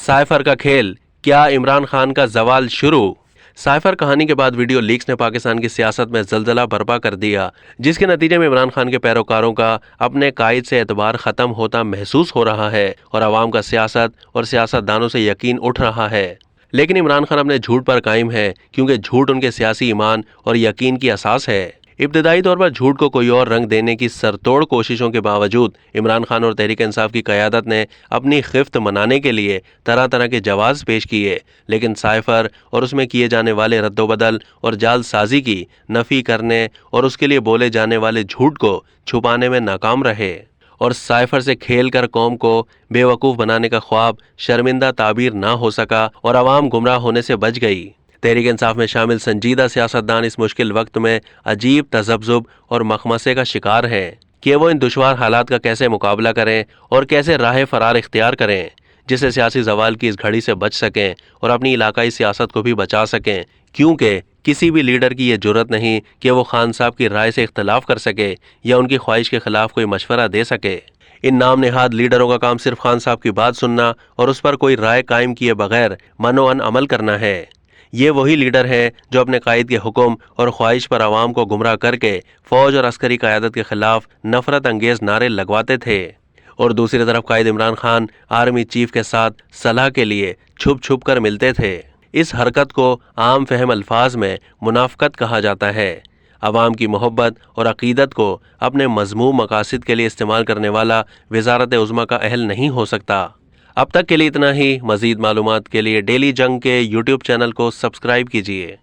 Cipher का खेल, क्या इमरान खान का जवाल शुरू? साइफर कहानी के बाद वीडियो लीक्स ने पाकिस्तान की सियासत में जलजला बर्पा कर दिया, जिसके नतीजे में इमरान खान के पैरोकारों का अपने कायद से एतबार खत्म होता महसूस हो रहा है और आवाम का सियासत और सियासतदानों से यकीन उठ रहा है। लेकिन इमरान खान अपने झूठ पर कायम है, क्योंकि झूठ उनके सियासी ईमान और यकीन की असास है। इब्तदाई तौर पर झूठ को कोई और रंग देने की सरतोड़ कोशिशों के बावजूद इमरान खान और तहरीक इंसाफ की क़यादत ने अपनी खिफ्त मनाने के लिए तरह तरह के जवाब पेश किए, लेकिन साइफर और उसमें किए जाने वाले रद्दोबदल और जालसाजी की नफ़ी करने और उसके लिए बोले जाने वाले झूठ को छुपाने में नाकाम रहे। और साइफर से खेल कर कौम को बेवकूफ़ बनाने का ख्वाब शर्मिंदा ताबीर ना हो सका और आवाम गुमराह होने से बच गई। तहरीक इंसाफ में शामिल संजीदा सियासतदान इस मुश्किल वक्त में अजीब तज़ब्ज़ुब और मखमसे का शिकार हैं कि वो इन दुश्वार हालात का कैसे मुकाबला करें और कैसे राह फरार इख्तियार करें, जिससे सियासी ज़वाल की इस घड़ी से बच सकें और अपनी इलाकाई सियासत को भी बचा सकें, क्योंकि किसी भी लीडर की ये जुर्रत नहीं कि वो खान साहब की राय से इख्तलाफ कर सके या उनकी ख्वाहिश के खिलाफ कोई मशवरा दे सके। इन नाम नेहाद लीडरों का काम सिर्फ खान साहब की बात सुनना और उस पर कोई राय कायम किए बगैर मनोअन अमल करना है। ये वही लीडर है जो अपने कायद के हुक्म और ख्वाहिश पर आवाम को गुमराह करके फौज और अस्करी क़यादत के खिलाफ नफरत अंगेज नारे लगवाते थे, और दूसरी तरफ कायद इमरान खान आर्मी चीफ के साथ सलाह के लिए छुप छुप कर मिलते थे। इस हरकत को आम फहम अल्फाज में मुनाफकत कहा जाता है। अवाम की मोहब्बत और अकीदत को अपने मज़मूम मकासद के लिए इस्तेमाल करने वाला वज़ारत उज़्मा का अहल नहीं हो सकता। अब तक के लिए इतना ही। मज़ीद मालूमात के लिए डेली जंग के यूट्यूब चैनल को सब्सक्राइब कीजिए।